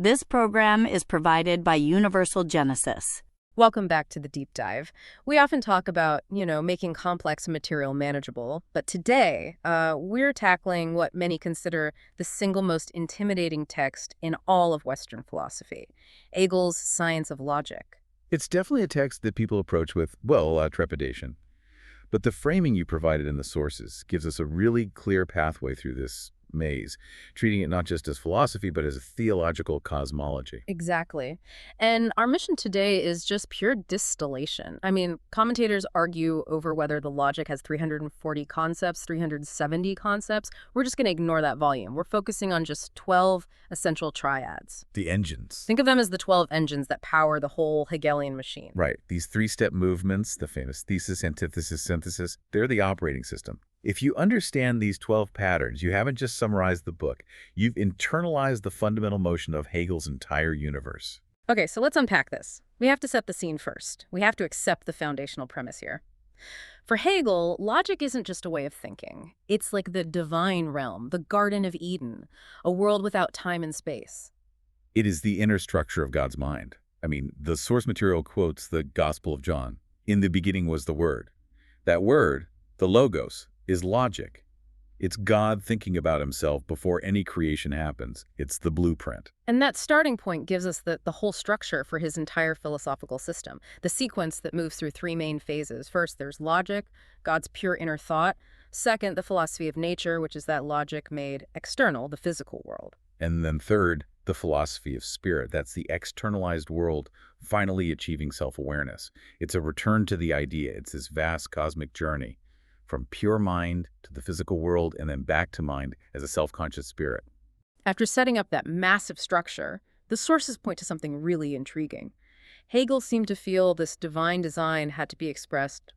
This program is provided by Universal Genesis. Welcome back to the deep dive. We often talk about, making complex material manageable, but today we're tackling what many consider the single most intimidating text in all of Western philosophy, Hegel's Science of Logic. It's definitely a text that people approach with, trepidation. But the framing you provided in the sources gives us a really clear pathway through this maze, treating it not just as philosophy, but as a theological cosmology. Exactly. And our mission today is just pure distillation. I mean, commentators argue over whether the logic has 340 concepts, 370 concepts. We're just going to ignore that volume. We're focusing on just 12 essential triads. The engines. Think of them as the 12 engines that power the whole Hegelian machine. Right. These three-step movements, the famous thesis, antithesis, synthesis, they're the operating system. If you understand these 12 patterns, you haven't just summarized the book. You've internalized the fundamental motion of Hegel's entire universe. Okay, so let's unpack this. We have to set the scene first. We have to accept the foundational premise here. For Hegel, logic isn't just a way of thinking. It's like the divine realm, the Garden of Eden, a world without time and space. It is the inner structure of God's mind. I mean, the source material quotes the Gospel of John. In the beginning was the Word. That word, the Logos, is logic. It's God thinking about himself before any creation happens. It's the blueprint. And that starting point gives us the whole structure for his entire philosophical system, the sequence that moves through three main phases. First, there's logic, God's pure inner thought. Second, the philosophy of nature, which is that logic made external, the physical world. And then third, the philosophy of spirit. That's the externalized world finally achieving self-awareness. It's a return to the idea. It's this vast cosmic journey from pure mind to the physical world and then back to mind as a self-conscious spirit. After setting up that massive structure, the sources point to something really intriguing. Hegel seemed to feel this divine design had to be expressed,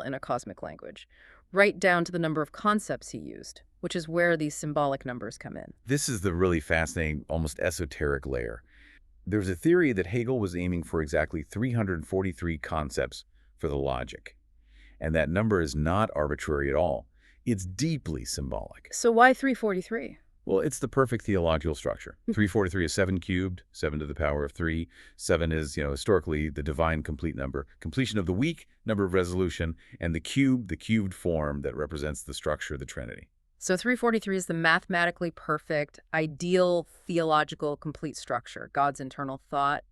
in a cosmic language, right down to the number of concepts he used, which is where these symbolic numbers come in. This is the really fascinating, almost esoteric layer. There's a theory that Hegel was aiming for exactly 343 concepts for the logic. And that number is not arbitrary at all. It's deeply symbolic. So why 343? Well, it's the perfect theological structure. 343 is 7 cubed, 7 to the power of 3. 7 is, historically the divine complete number. Completion of the weak, number of resolution, and the cubed form that represents the structure of the Trinity. So 343 is the mathematically perfect, ideal, theological, complete structure. God's internal thought,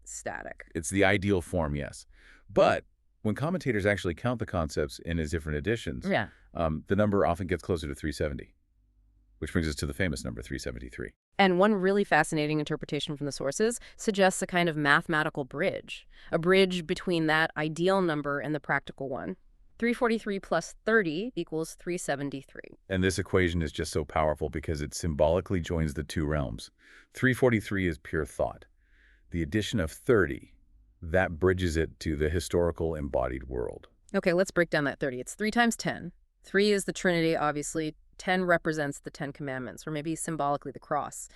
static. It's the ideal form, yes. But when commentators actually count the concepts in his different editions, the number often gets closer to 370, which brings us to the famous number 373. And one really fascinating interpretation from the sources suggests a kind of mathematical bridge, a bridge between that ideal number and the practical one. 343 plus 30 equals 373. And this equation is just so powerful because it symbolically joins the two realms. 343 is pure thought. The addition of 30, that bridges it to the historical embodied world. Okay, let's break down that 30. It's 3 times 10. 3 is the Trinity, obviously. 10 represents the 10 Commandments, or maybe symbolically the cross.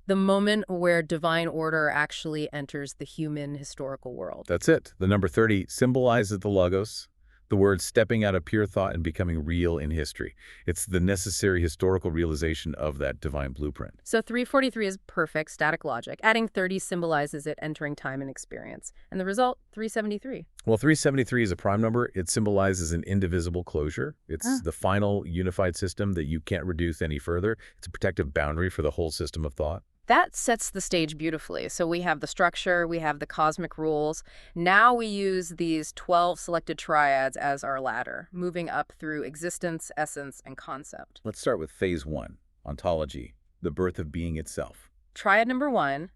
The moment where divine order actually enters the human historical world. That's it. The number 30 symbolizes the Logos, the word stepping out of pure thought and becoming real in history. It's the necessary historical realization of that divine blueprint. So 343 is perfect, static logic. Adding 30 symbolizes it entering time and experience. And the result, 373. Well, 373 is a prime number. It symbolizes an indivisible closure. It's the final unified system that you can't reduce any further. It's a protective boundary for the whole system of thought. That sets the stage beautifully. So we have the structure, we have the cosmic rules. Now we use these 12 selected triads as our ladder, moving up through existence, essence, and concept. Let's start with phase 1, ontology, the birth of being itself. Triad number 1,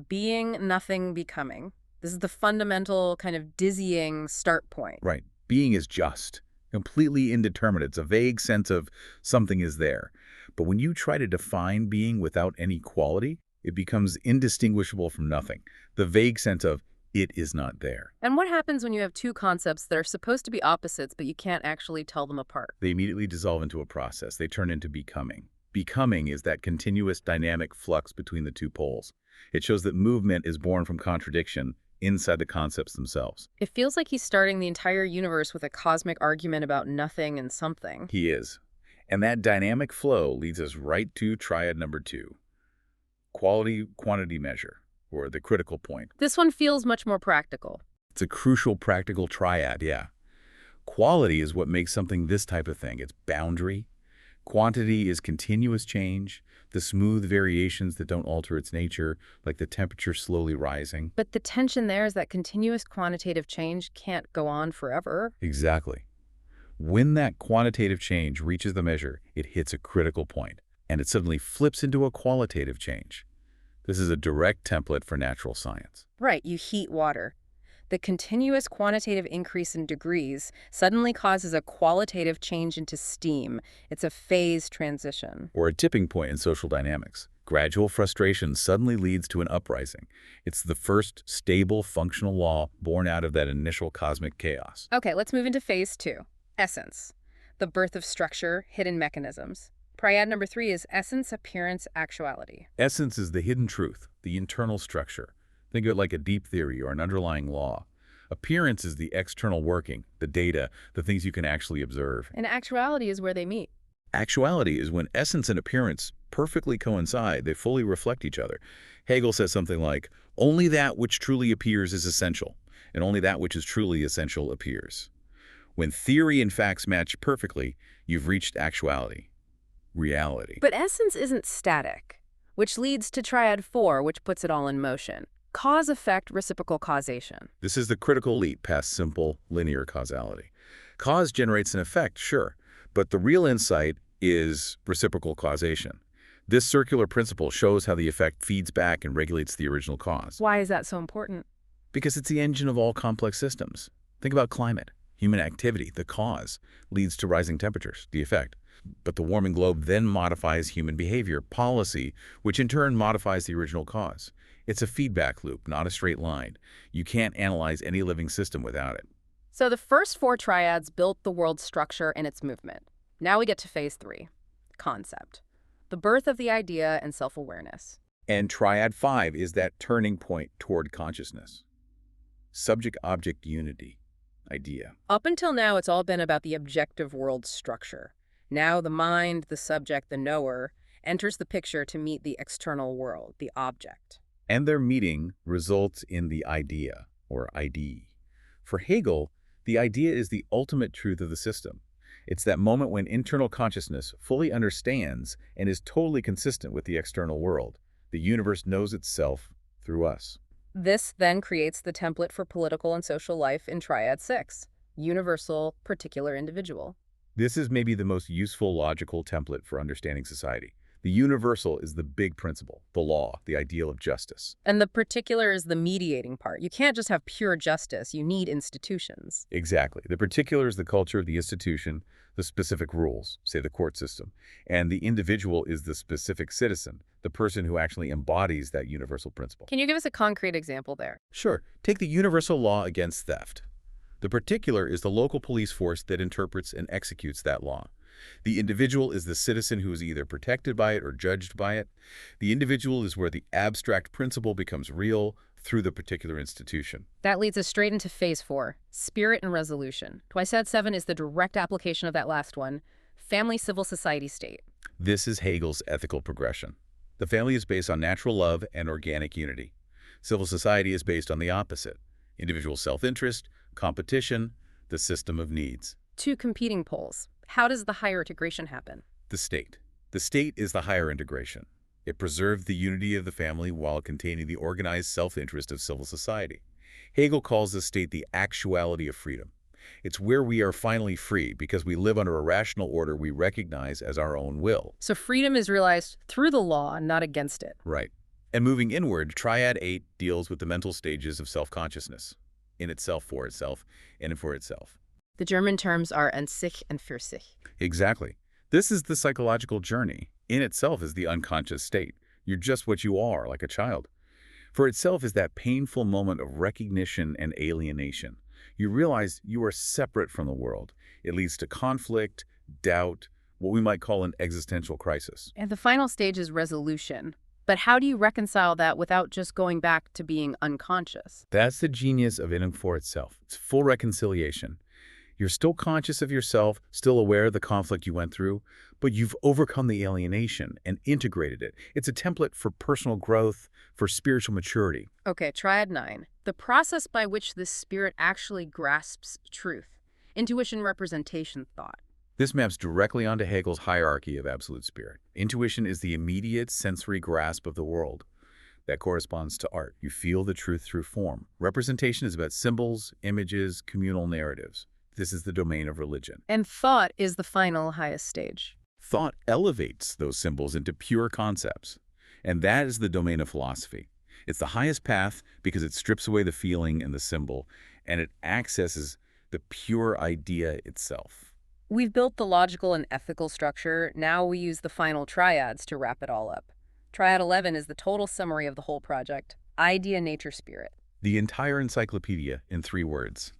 being, nothing, becoming. This is the fundamental kind of dizzying start point. Right. Being is just, completely indeterminate. It's a vague sense of something is there. But when you try to define being without any quality, it becomes indistinguishable from nothing. The vague sense of it is not there. And what happens when you have two concepts that are supposed to be opposites, but you can't actually tell them apart? They immediately dissolve into a process. They turn into becoming. Becoming is that continuous dynamic flux between the two poles. It shows that movement is born from contradiction inside the concepts themselves. It feels like he's starting the entire universe with a cosmic argument about nothing and something. He is. And that dynamic flow leads us right to triad number 2, quality-quantity measure, or the critical point. This one feels much more practical. It's a crucial practical triad, yeah. Quality is what makes something this type of thing. It's boundary. Quantity is continuous change, the smooth variations that don't alter its nature, like the temperature slowly rising. But the tension there is that continuous quantitative change can't go on forever. Exactly. When that quantitative change reaches the measure, it hits a critical point, and it suddenly flips into a qualitative change. This is a direct template for natural science. Right, you heat water. The continuous quantitative increase in degrees suddenly causes a qualitative change into steam. It's a phase transition. Or a tipping point in social dynamics. Gradual frustration suddenly leads to an uprising. It's the first stable, functional law born out of that initial cosmic chaos. Okay, let's move into phase 2. Essence. The birth of structure, hidden mechanisms. Triad number 3 is essence, appearance, actuality. Essence is the hidden truth, the internal structure. Think of it like a deep theory or an underlying law. Appearance is the external working, the data, the things you can actually observe. And actuality is where they meet. Actuality is when essence and appearance perfectly coincide. They fully reflect each other. Hegel says something like, only that which truly appears is essential, and only that which is truly essential appears. When theory and facts match perfectly, you've reached actuality, reality. But essence isn't static, which leads to Triad 4, which puts it all in motion. Cause-effect reciprocal causation. This is the critical leap past simple, linear causality. Cause generates an effect, sure, but the real insight is reciprocal causation. This circular principle shows how the effect feeds back and regulates the original cause. Why is that so important? Because it's the engine of all complex systems. Think about climate. Human activity, the cause, leads to rising temperatures, the effect. But the warming globe then modifies human behavior, policy, which in turn modifies the original cause. It's a feedback loop, not a straight line. You can't analyze any living system without it. So the first 4 triads built the world's structure and its movement. Now we get to phase 3, concept. The birth of the idea and self-awareness. And Triad 5 is that turning point toward consciousness. Subject-object unity, idea. Up until now, it's all been about the objective world structure. Now the mind, the subject, the knower, enters the picture to meet the external world, the object. And their meeting results in the idea, or ID. For Hegel, the idea is the ultimate truth of the system. It's that moment when internal consciousness fully understands and is totally consistent with the external world. The universe knows itself through us. This then creates the template for political and social life in Triad 6, universal, particular, individual. This is maybe the most useful logical template for understanding society. The universal is the big principle, the law, the ideal of justice. And the particular is the mediating part. You can't just have pure justice. You need institutions. Exactly. The particular is the culture, the institution, the specific rules, say the court system. And the individual is the specific citizen, the person who actually embodies that universal principle. Can you give us a concrete example there? Sure. Take the universal law against theft. The particular is the local police force that interprets and executes that law. The individual is the citizen who is either protected by it or judged by it. The individual is where the abstract principle becomes real through the particular institution. That leads us straight into phase 4, spirit and resolution. Triad 7 is the direct application of that last one, family, civil society, state. This is Hegel's ethical progression. The family is based on natural love and organic unity. Civil society is based on the opposite, individual self-interest, competition, the system of needs. 2 competing poles. How does the higher integration happen? The state. The state is the higher integration. It preserved the unity of the family while containing the organized self-interest of civil society. Hegel calls the state the actuality of freedom. It's where we are finally free because we live under a rational order we recognize as our own will. So freedom is realized through the law, not against it. Right. And moving inward, Triad 8 deals with the mental stages of self-consciousness, in itself, for itself, and for itself. The German terms are an sich and für sich. Exactly. This is the psychological journey. In itself is the unconscious state. You're just what you are, like a child. For itself is that painful moment of recognition and alienation. You realize you are separate from the world. It leads to conflict, doubt, what we might call an existential crisis. And the final stage is resolution. But how do you reconcile that without just going back to being unconscious? That's the genius of in and for itself. It's full reconciliation. You're still conscious of yourself, still aware of the conflict you went through, but you've overcome the alienation and integrated it. It's a template for personal growth, for spiritual maturity. Okay, Triad 9. The process by which this spirit actually grasps truth. Intuition, representation, thought. This maps directly onto Hegel's hierarchy of absolute spirit. Intuition is the immediate sensory grasp of the world. That corresponds to art. You feel the truth through form. Representation is about symbols, images, communal narratives. This is the domain of religion. And thought is the final highest stage. Thought elevates those symbols into pure concepts. And that is the domain of philosophy. It's the highest path because it strips away the feeling and the symbol, and it accesses the pure idea itself. We've built the logical and ethical structure. Now we use the final triads to wrap it all up. Triad 11 is the total summary of the whole project. Idea, nature, spirit. The entire encyclopedia in 3 words.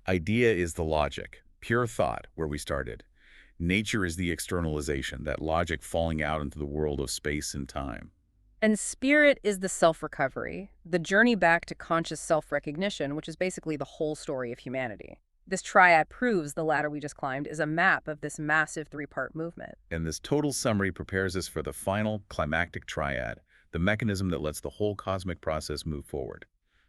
Idea is the logic, pure thought, where we started. Nature is the externalization, that logic falling out into the world of space and time. And spirit is the self-recovery, the journey back to conscious self-recognition, which is basically the whole story of humanity. This triad proves the ladder we just climbed is a map of this massive 3-part movement. And this total summary prepares us for the final climactic triad, the mechanism that lets the whole cosmic process move forward.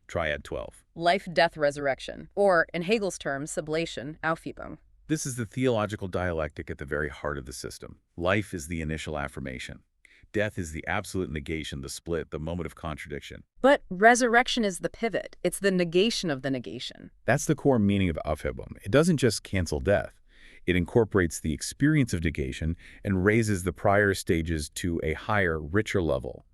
Triad 12. Life, death, resurrection, or, in Hegel's terms, sublation, Aufhebung. This is the theological dialectic at the very heart of the system. Life is the initial affirmation. Death is the absolute negation, the split, the moment of contradiction. But resurrection is the pivot. It's the negation of the negation. That's the core meaning of Aufhebung. It doesn't just cancel death. It incorporates the experience of negation and raises the prior stages to a higher, richer level.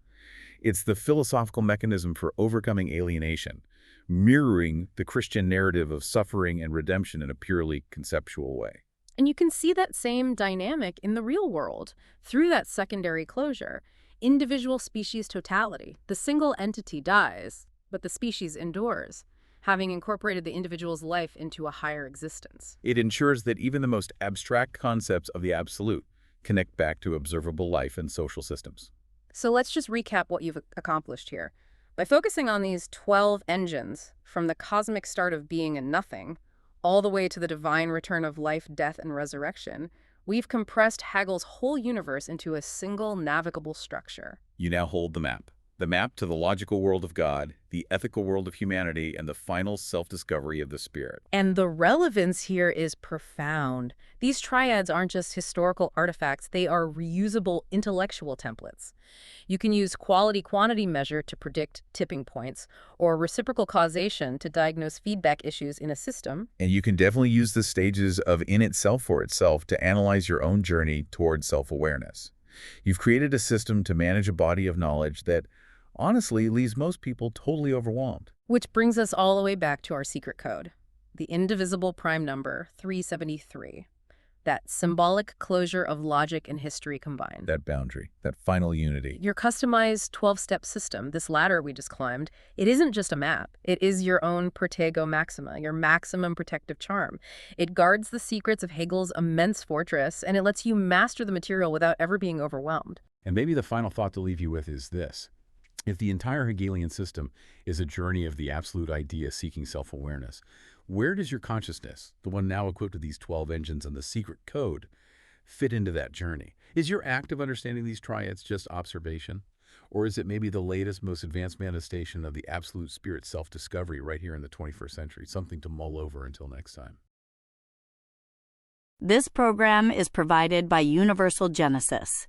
It's the philosophical mechanism for overcoming alienation, mirroring the Christian narrative of suffering and redemption in a purely conceptual way. And you can see that same dynamic in the real world through that secondary closure. Individual species totality. The single entity dies, but the species endures, having incorporated the individual's life into a higher existence. It ensures that even the most abstract concepts of the absolute connect back to observable life and social systems. So let's just recap what you've accomplished here. By focusing on these 12 engines, from the cosmic start of being and nothing, all the way to the divine return of life, death, and resurrection, we've compressed Hegel's whole universe into a single navigable structure. You now hold the map to the logical world of God, the ethical world of humanity, and the final self-discovery of the spirit. And the relevance here is profound. These triads aren't just historical artifacts, they are reusable intellectual templates. You can use quality-quantity measure to predict tipping points, or reciprocal causation to diagnose feedback issues in a system. And you can definitely use the stages of in itself for itself to analyze your own journey toward self-awareness. You've created a system to manage a body of knowledge that honestly leaves most people totally overwhelmed. Which brings us all the way back to our secret code, the indivisible prime number 373. That symbolic closure of logic and history combined. That boundary, that final unity. Your customized 12-step system, this ladder we just climbed, it isn't just a map. It is your own Protego Maxima, your maximum protective charm. It guards the secrets of Hegel's immense fortress, and it lets you master the material without ever being overwhelmed. And maybe the final thought to leave you with is this. If the entire Hegelian system is a journey of the absolute idea seeking self-awareness, where does your consciousness, the one now equipped with these 12 engines and the secret code, fit into that journey? Is your act of understanding these triads just observation? Or is it maybe the latest, most advanced manifestation of the absolute spirit self-discovery right here in the 21st century? Something to mull over until next time. This program is provided by Universal Genesis.